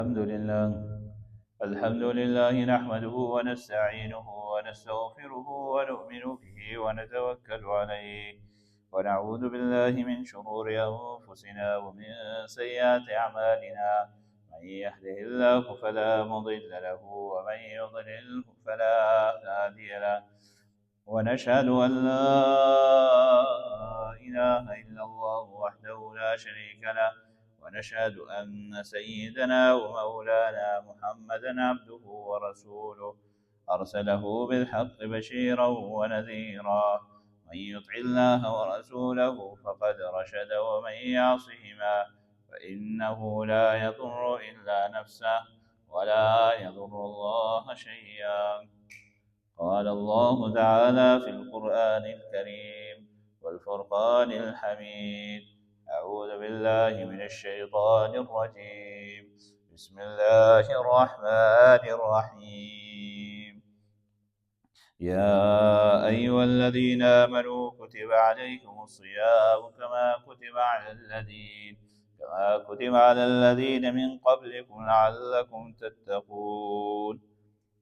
الحمد لله نحمده ونستعينه ونستغفره ونؤمن به ونتوكل عليه ونعوذ بالله من شرور أنفسنا ومن سيئات أعمالنا من يهده الله فلا مضل له ومن يضلله فلا هادي له ونشهد أن لا إله إلا الله وحده لا شريك له ونشهد أن سيدنا ومولانا محمدا عبده ورسوله أرسله بالحق بشيرا ونذيرا من يطع الله ورسوله فقد رشد ومن يعصهما فإنه لا يضر إلا نفسه ولا يضر الله شيئا. قال الله تعالى في القرآن الكريم والفرقان الحميد: أعوذ بالله من الشيطان الرجيم. بسم الله الرحمن الرحيم. يا أيها الذين آمنوا كتب عليكم الصيام كما كتب على الذين من قبلكم لعلكم تتقون.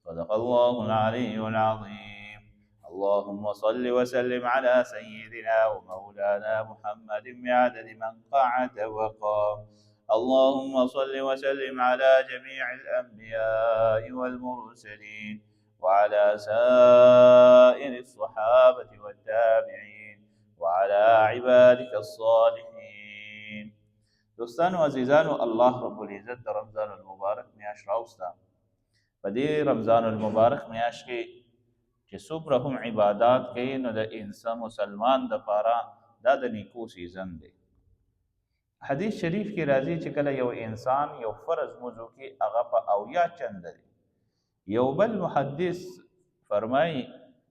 صدق الله العلي العظيم. اللهم صل وسلم على سيدنا ومولانا محمد بعدد من قعد وقام. اللهم صل وسلم على جميع الأنبياء والمرسلين وعلى سائر الصحابة والتابعين وعلى عبادك الصالحين. دوستانو عزیزانو، الله رب العزت رمضان المبارک میاشت راوسته. په دې رمضان المبارک میاشت کې چې څومره هم عبادات کوي نو د انسان مسلمان دپاره دا د نیکو سیزن دی. حدیث شریف کې راځي چې کله یو انسان یو فرض موضوع کې هغه په 80 چنده دی. یو بل محدث فرمایي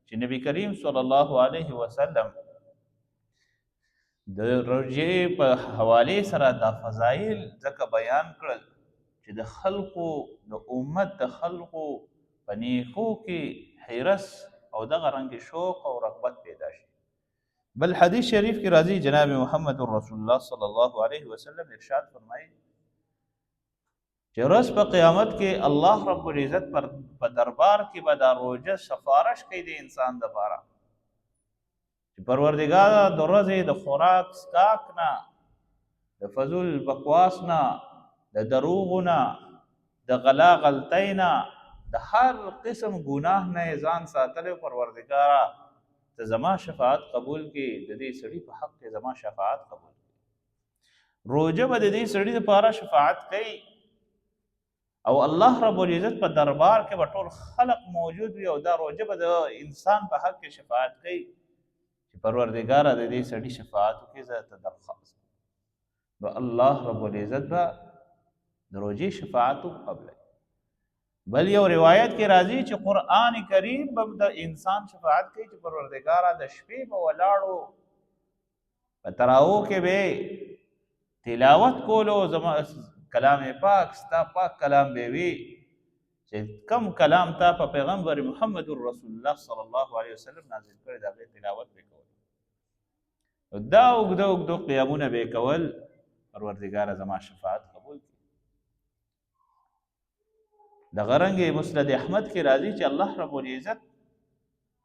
چې نبی کریم صلی الله علیه وسلم د روژې په حوالې سره دا فضایل ځکه بیان کړل چې د خلقو د امت د خلقو په نیکو کې حرص او دغه رنګ شوق او رغبت پیدا شي. بل حدیث شریف کې راځي جناب محمد رسول الله صلی الله علیه وسلم ارشاد فرمایي چې ورځ په قیامت کې الله رب العزت په دربار کې به دا روژه سفارش کوي د انسان دپاره چې پروردګار د ورځې د خوراک څښاک نه، د فضول بکواس نه، د دروغو نه، د غلا غلطۍ نه، د هر قسم ګناه نه یې ځان ساتلی. پروردګاره ته زما شفاعت قبول کړي، د دې سړي په حق کې زما شفاعت قبول کړي. روژه به د دې سړي دپاره شفاعت کوي او الله رب العزت په دربار کې به ټول خلق موجود وي او دا روژه به د انسان په حق کې شفاعت کوي چې پروردګاره د دې سړي شفاعت وکړي، زه ته درخواست کوم. نو الله رب العزت به د روژې شفاعت هم قبلوي. بل یو روایت کې راځي چې قرآن کریم به د انسان شفاعت کوي چې پروردګاره د شپې به ولاړو په تراوو کې به تلاوت کولو، زما کلام پاک ستا پاک کلام به وي چې کم کلام تا په پیغمبر محمد رسول الله صلی الله علیه وسلم نازل کړی د هغې تلاوت به کول. دا اوږده قیامونه به کول. پروردګاره زما شفاعت قبول کړي. دغه رنګې مسند احمد کې راځي چې الله رب العزت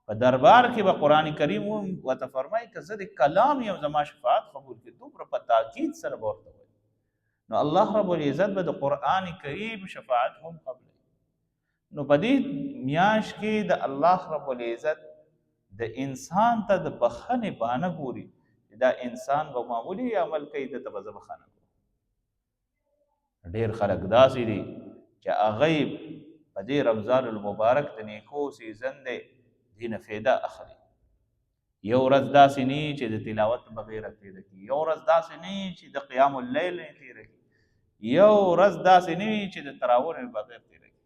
په دربار کې به قرآن کریم ورته فرمایي که زه د کلام یم زما شفاعت قبول کړي. دومره په تاکید سره به ورته وایي. نو الله رب العزت به د قرآن کریم شفاعت هم قبلوي. نو په دې میاشت کې د الله رب العزت د انسان ته د بخښنې بهانه ګوري چې دا انسان به معمولي عمل کوي، دته به زه بخښنه کوم. ډېر خلک داسې دي چې هغوی په دې رمضان المبارک د نیکو سیزن دی، دې نه فایده اخلي. یو ورځ داسې نه وي چې د تلاوت بغیره تېره کړي، یو ورځ داسې نه وي چې د قیام اللیل نه تېره کړي، یو ورځ داسې نه وي چې د تراویح نه بغیر تېره کړي.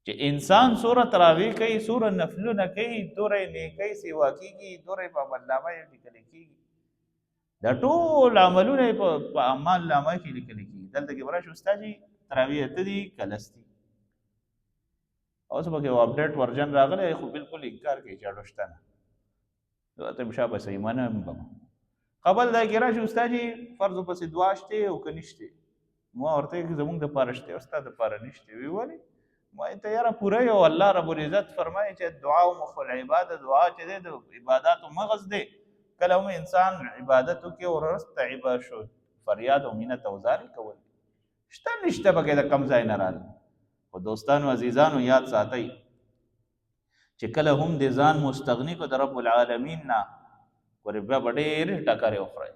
چې انسان څومره تراویح کوي، څومره نفلونه کوي، دومره یې نیکۍ سیوا کېږي، دومره یې په عملنامه یې لیکلی کېږي. دا ټول عملونه یې په اعمال نامه کې لیکلی کېږي. دلته کې به راشي استاد جي تراویح اته دي که لس دي، اوس پکې یو اپډیټ ورژن راغلی خو بالکل انکار کوي چې اړه شته نه. ته به شابه صحیح منه هم بم قبل دا کې راشي استاد جي فرض پسې دعا شته او که نشته. ما ورته ویل زمونږ دپاره شته او ستا دپاره نشته. وی ولې؟ ما ته یاره پوره یو الله رب العزت فرمایي چې دعا او مخ العباد، دعا چې دی د عباداتو مغز دی. کله هم انسان عبادت وکړي او وروسته عبادت شو فریاد او مینت او زارې کول شته نشته پکې د کم ځای نه راغلی. خو دوستانو عزیزانو یاد ساتئ چې کله هم د ځان مستغني کو د رب العالمین نه ورې بیا به ډېرې ټکرې وخورئ.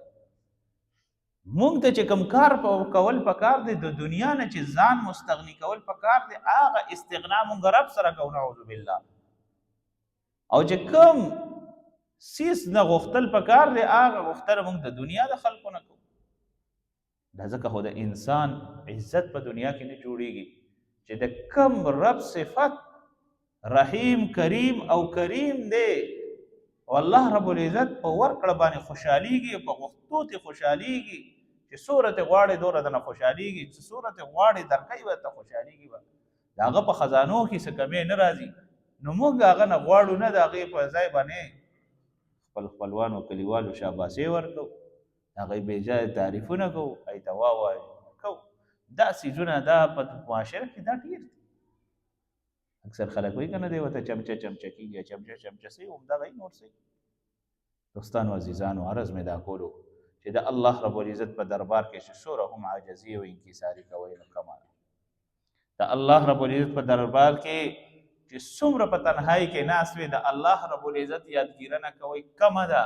مونږ ته چې کوم کار کول پکار دی د دنیا نه چې ځان مستغني کول پکار دی، هغه استغنا مونږ رب سره کوو نعوذ بالله. او چې کوم سیس نه غوښتل پکار دی هغه غوښتنه مونږ د دنیا د خلکو نه کوو. دا ځکه خو د انسان عزت په دنیا کې نه جوړیږي چې د کم رب صفت رحیم کریم او کریم دی او الله رب العزت په ورکړه باندې خوشحالیږي، په غوښتو ته خوشحالیږي چې څومره ته غواړې دومره درنه خوشحالیږي، چې څومره ته غواړې درکوي به ته خوشحالیږي به. د هغه په خزانو کې څه کمی نه راځي. نو موږ هغه نه غواړو نه د هغې په ځای باندې خپل خپلوانو کلیوالو شاباسي ورکوو، هغوی بېځایه تعریفونه کوو، هغوی ته ووایو کوو. دا څیزونه دا په معاشره کې دا ډېر دي. اکثر خلک وایي که نه دی ورته چمچه چمچه کېږي، چمچه چمچه سي همدغه نور سي. دوستانو عزیزانو عرض مې دا کولو چې د الله رب العزت په دربار کې چې څومره هم عاجزي او انکساري کوئ نو کمه ده. د الله رب العزت په دربار کې چې څومره په تنهایي کې ناست وي د الله رب العزت یادګیرنه کوئ کمه ده.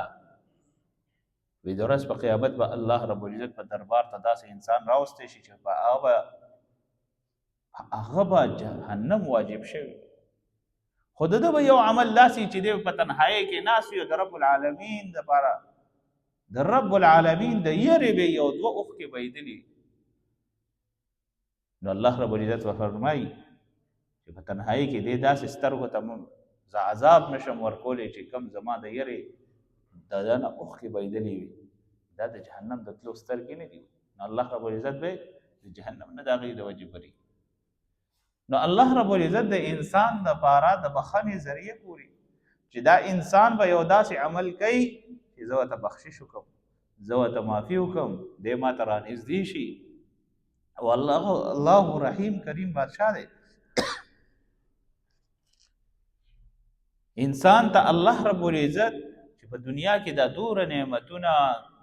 وی د ورځ په قیامت به الله رب العزت په دربار ته داسې انسان راوستی شي چې په هغه به جهنم واجب شوی. خو د ده به یو عمل داسې چې دی په تنهایۍ کې ناست وي او د رب العالمین دپاره د رب العالمین د یرې به یو دوه اوښکې بهېدلي. نو الله رب العزت به فرمایي چې په تنهایۍ کې دی داسې سترګو ته زه عذاب نشم ورکولی چې کم زما د یرې د ده نه اوښکې بهېدلې وي. دا د جهنم د تلو سترګې نه دي. نو الله رب العزت به د جهنم نه د هغې د وجې بري. نو الله رب العزت د انسان دپاره د بخښنې ذریعه ګوري چې دا انسان به یو داسې عمل کوي چې زه ورته بخشش وکړم، زه ورته معافي وکړم، دی ما ته رانږدې شي. او الله رحیم کریم بادشاه دی. انسان ته الله رب العزت چې په دنیا کې دا دوره نعمتونه،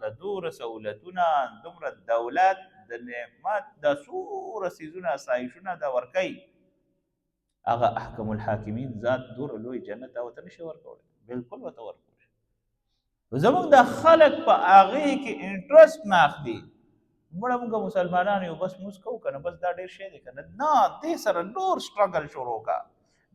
دا دوره سهولتونه، دومره دولت، د نعمت، دا څومره څیزونه آسایشونه دا ورکوي، هغه احکم الحاکمین ذات دوره لوی جنت هغه ته نشي ورکولی، بلکل ورته ورکولی. زموږ دا خلک په هغې کې انټرسټ نه اخلي. مړه موږ مسلمانان یو بس موږ کوو که نه، بس دا ډېر شی دی که نه. نه، دې سره نور سټرګل شروع کا،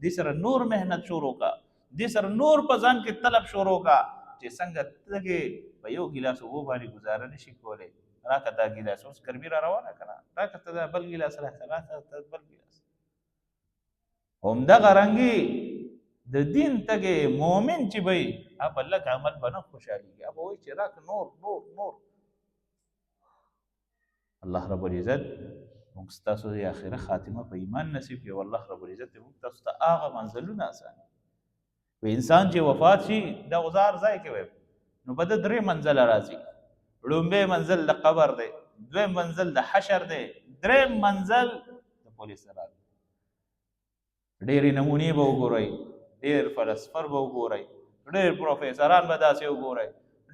دې سره نور محنت شروع کا، دې سره نور په ځان کې طلب شروع کا چې څنګه ته کې په یو ګیلاس اوبو باندې ګزاره نشي کولی. راکه دا ګیلاس، اوس ګرمي را روانه که نه، راکه ته دا بل ګیلاس راکه، راکه ته بل ګیلاس. همدغه رنګې د دین تګې مؤمن چې به وي هغه په لږ عمل به نه خوشحالېږي، هغه به وایي چې راکه نور نور نور. الله رب العزت موږ ستاسو د آخره خاتمه په ایمان نصیب کړي. والله رب العزت موږ تاسو ته هغه منزلونه اسانه. انسان چې وفات شي د غزار ځای کې وي نو په ده درې منزله راځي. لومبی منزل د قبر دی، دویم منزل د حشر دی، دریم منزل د پولیس راځي. ډېرې نمونې به وګورئ، ډېر فلسفر به وګورئ، ډېر پروفیسران به داسې وګورئ،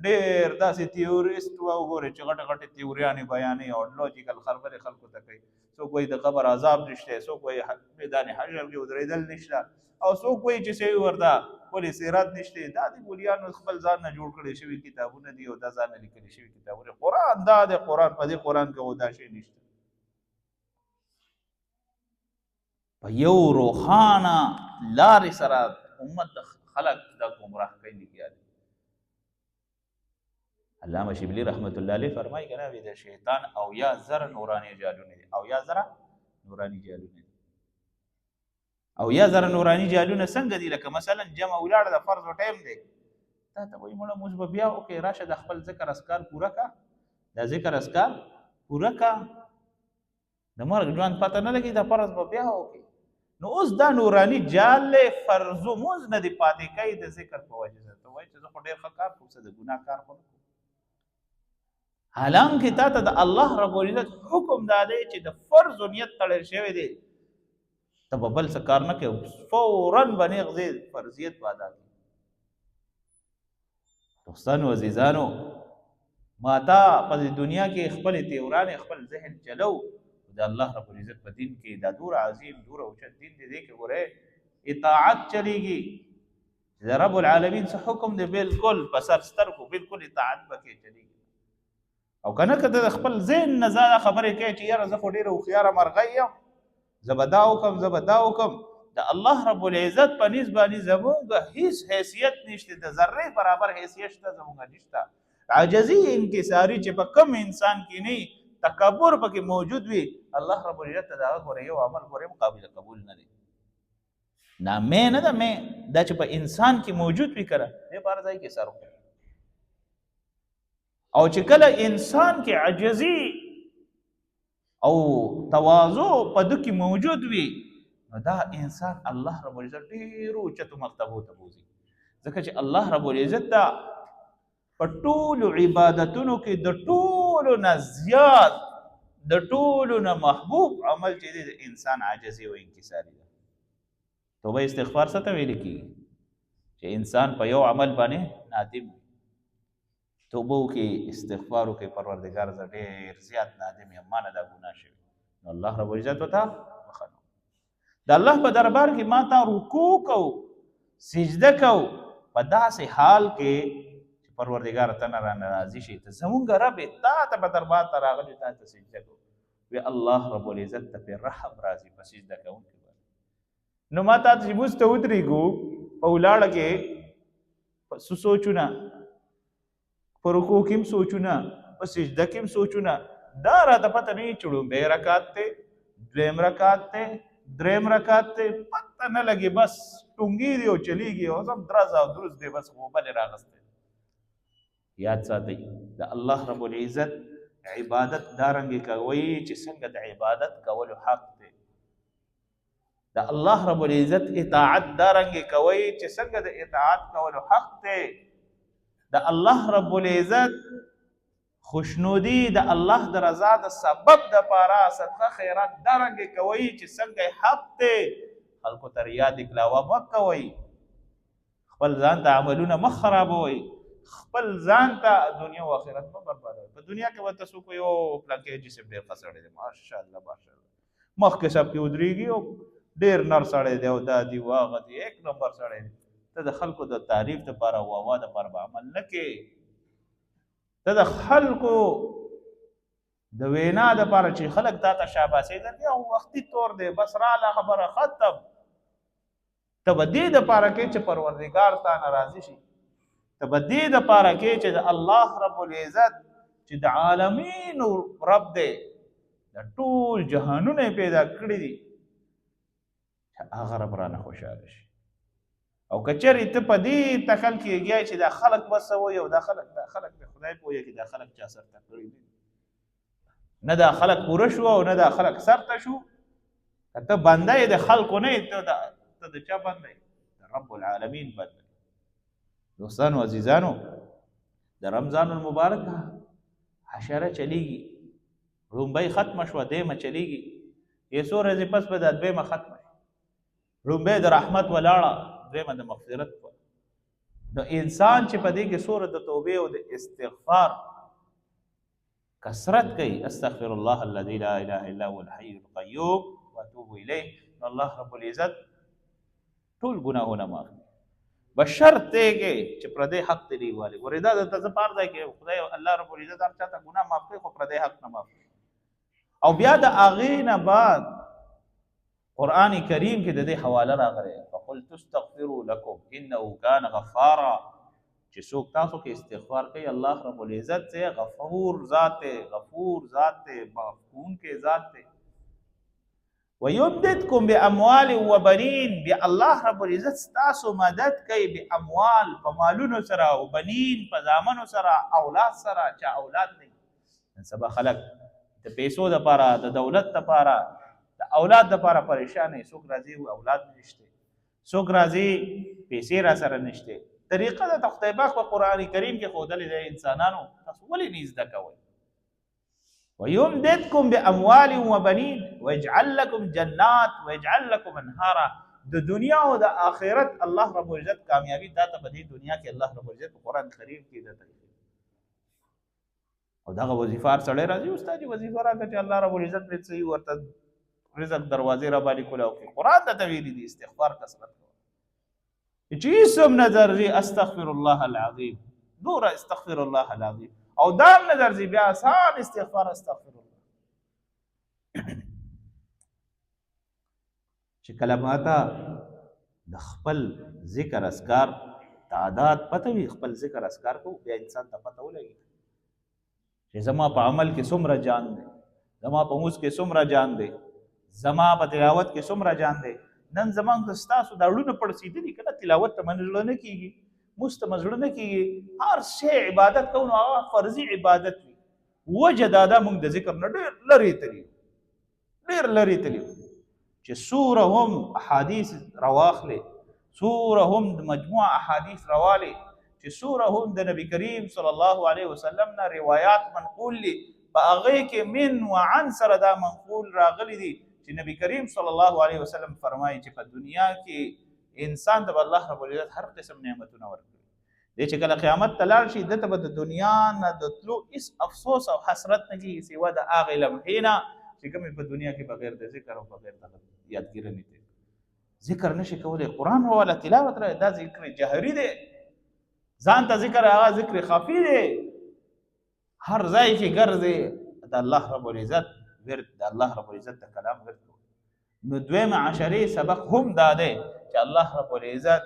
ډېر داسې تیوریست به وګورئ چې غټې غټې تیوریانې بیانوي او لوجیکل خبرې خلکو ته کوي. څوک وایي د قبر عذاب نشته، څوک وایي میدان حشر کې ودرېدل نشته، او څوک وایي چې سوي ورته پل صراط نشته. دا د مولیانو خپل ځان نه جوړ کړي شوي کتابونه دي او دا ځان نه لیکلي شوي کتابونه. قرآن دا دی، قرآن په دې قرآن کې دا شی نشته. په یو روښانه لارې سره امت خلک دا ګمراه کوي لګیا دي. علامه شبلی رحمت الله علیه فرمایي که نه د شیطان 80,000 نوراني جالونه دي، 80,000 نوراني جالونه دي. 80,000 نوراني جالونه څنګه دي؟ لکه مثلا جمع ولاړه د فرض ټایم دی، تا ته وایي مړه موږ به بیا وکړې، راشه د خپل ذکر اذکار پوره کا، دا ذکر اذکار پوره کا، د مرګ ژوند پته نه لګي، دا فرض به بیا وکړې. نو اوس دا نوراني جال دی، فرض مونځ نه دی پاتې کوي د ذکر په وجه. ته وایي چې زه خو ډېر ښه کار کوم، څه د ګناه کار خو نه کوم. حالانکه تا ته د الله رب العزت حکم دا دی چې د فرض نیت تړل شوی دی، ته به بل څه کار نه کوې، فورا به نیغ فرضیت به ادا کړې. دوستانو عزیزانو، ما تا په دنیا کې خپل تیوران خپل ذهن چلو، د الله رب العزت په دین کې دا دور عظیم دور اوچت دین دی کې ګوره اطاعت چلیږي. د رب العالمین څه حکم دی بالکل په سر سترګو بالکل اطاعت پکې چلیږي. او کنه کته د خپل ذهن نه زړه خبرې کوي چې یاره زه خو ډېره هوښیاره مرغۍ یم، زه به دا وکم زه به دا وکم. د الله رب العزت په نسبت باندې زموږ هیڅ حیثیت نشته، د ذرې برابر حیثیت شته زموږ نشته. عاجزي انکساري چې په کم انسان کې نه تکبر پکې موجود وي، الله رب العزت دا غوړې یو عمل غوړې قابل قبول نه دی. نه مې نه ده مې دا چې په انسان کې موجود وي کړه دې بار ځای کې سر او چې کله انسان کې عجزي او تواضع په دې کې موجود وي، نو دا انسان الله رب العزت ډېر اوچتو مرتبو ته بوځي. ځکه چې الله رب العزت دا په ټولو عبادتونو کې د ټولو نه زیات د ټولو نه محبوب عمل چې دی د انسان عاجزي او انکساري ده. توبه استغفار څه ته ویل کېږي؟ چې انسان په یو عمل باندې نادم وي، توبه وکړي استغفار وکړي، پروردګار زه ډېر زیات نادم یم، ما نه دا ګناه شوې، نو الله رب العزت ورته بخښنه. د الله په دربار کې ما تا رکوع کوو سجده کوو په داسې حال کې پروردگار ته نه رانه راضي شي، ته زمونږ رب تا ته په دربار ته راغلي تا ته سجده کوو، وی الله رب العزت ته پې رحم راځي په سجده کوونکي باندې. نو ما تا ته چې مونځ ته ودرېږو په ولاړه کې څه سوچونه، په رکوع کې هم سوچونه، په سجده کې هم سوچونه، دا راته پته نه وي چې لومبی رکعت دی، دویم رکعت دی، دریم رکعت دی، پته نه لګي، بس ټونګي دي او چلیږي او سم درز او دروز دی، بس غوبل یې راغستی. یاد ساتئ د الله رب العزت عبادت دارنګې کوئ چې څنګه د عبادت کولو حق دی. د الله رب العزت اطاعت دارنګې کوئ چې څنګه د اطاعت کولو حق دی. د الله رب العزت خوشنودي د الله د رضا د سبب د پاره صدقه خیرات دارنګې کوئ چې څنګه حق دی. خلکو ته ریا دکلاوه مه کوئ، خپل ځان ته عملونه مه خرابوئ، خپل ځان ته دنیا او آخرت مه بربادوئ. په دنیا کې ورته څوک وایي او پلانکې جسم ډېر ښه سړی دی، ماشاءالله ماشاءالله، مخکې سب کې ودرېږي او ډېر نر سړی دی او دا دی او هغه دی، ایک نمبر سړی دی. ته د خلکو د تعریف دپاره او هوا دپاره به عمل نه کې، ته د خلکو د وینا دپاره چې خلک تا ته شاباسي درکړي او وختي طور دی بس راله خبره ختم، ته به دې دپاره کې چې پروردګار تا نه راضي شي، ته به دې دپاره کې چې د الله رب العزت چې د عالمین رب دی، د ټول جهانونه یې پیدا کړي دي، چې هغه رب رانه خوشحاله شي. او که چېرې ته په دې تکل کېږی چې دا خلک بس څه وایي او دا خلک د خدای پوهېږي دا خلک چا سرته کړي دي، نه دا خلک پوره شو او نه دا خلک سرته شو. که ته بنده یې د خلکو نه یې، ته د چا بنده یې؟ د رب العالمین بنده. دوستانو عزیزانو، د رمضان المبارک حشره چلیږي، لومبۍ ختمه شوه، دیمه چلیږي، یې څو ورځې پس به دا دویمه ختمه شي. لومبۍ د رحمت ولاړه، دویمه د مغفرت وه. د انسان چې په دې کې څومره د توبې او د استغفار کثرت کوي، استغفر الله الذي لا اله الا هو الحي القيوم واتوب الیه، نو الله رب العزت ټول ګناهونه معاف کوي. بشرط دی چې پردی حق ته دی والی ګورې دا درته زه پار دی کې خدای الله رب العزت هر چاته ګناه معاف کوي، خو پردی حق نه معاف کوي. او بیا د هغې نه بعد قرآن کریم کې د دې حواله راغلی، فقلت استغفروا لکم انه کان غفارا، چې څوک تاسو کې استغفار کوي الله رب العزت سے غفور ذات دی، غفور ذات دی، معاف کوونکی ذات دی. ويمددكم باموال وبنين، بیا الله رب العزت ستاسو مدد کوي باموال، په مالونو سره، او بنین په زامنو سره، اولاد سره. چا اولاد نه نن سبا خلک د پیسو دپاره، د دولت دپاره، د اولاد دپاره پریشان دي. څوک راځي اولاد نشته، څوک راځي پیسې را سره نشته. طریقه د خدای پاک په قرآن کریم کې ښودلې ده انسانانو، تاسو ولې نه زده کوئ؟ ويمددكم باموال وبنين ويجعل لكم جنات ويجعل لكم انهارا. د دنیا او د آخرت الله رب العزت کامیابی تا ته په دې دنیا کې الله رب العزت قرآن کریم کې ده. او دغه وظیفار سړی راځي استاد وظیفه راکړه چې الله رب العزت دې صحیح ورته رزق دروازې را باندې کولاو کې قرآن ته ویلي دي استغفار کثرت کوه چې اسم نظر زی استغفر الله العظیم دور استغفر الله العظیم او دام نظر زی بیا آسان استغفار استغفر الله. چې کله ماته د خپل ذکر اذکار تعداد پته وي خپل ذکر اذکار کو بیا انسان ته پته ولګي چې زما په عمل کې څومره جان دی زما په موس کې څومره جان دی زما په تلاوت کې څومره جان دی. نن زمان د ستاسو د اړونه پړسېدلي کله تلاوت ته من زړه نه کېږي موس ته من زړه نه کېږي هر شی عبادت کوو نو هغه فرضي عبادت وي. وجه دا ده موږ د ذکر نه ډېر لرې تلي چې سوره هم احادیث راواخلې سوره هم د مجموع احادیث راوالې چې سوره هم د نبی کریم صلی الله علیه وسلم نه روایات منقول دي په هغې کې من وعن سره دا منقول راغلي دي چې نبی کریم صلی الله علیه وسلم فرمایي چې په دنیا کې انسان ته الله رب العزت هر قسم نعمتونه ورکړي دی چې کله قیامت ته لاړ شي دته به د دنیا نه د تلو هېڅ افسوس او حسرت نه کېږي سوا د هغې لمحې نه چې کومې په دنیا کې بغیر د ذکر او بغیر د یادګیرنې دی ذکر نشي کولی قرآن والا تلاوت را دا ذکر جهري دی ځان ته ذکر هغه ذکر خفي دی هر ځای کې ګرځې د الله رب العزت ورد د الله رب العزت د کلام ورد. نو دویم عشرې سبق هم دا دی چې الله رب العزت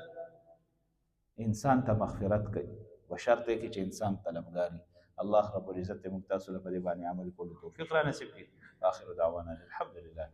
انسان ته مغفرت کوي بشرط کې چې انسان طلبګاري. الله رب العزت موږ تاسو له په دې باندې عمل کولو توفیق را نصیب کړي. آخر دعوانا الحمد لله.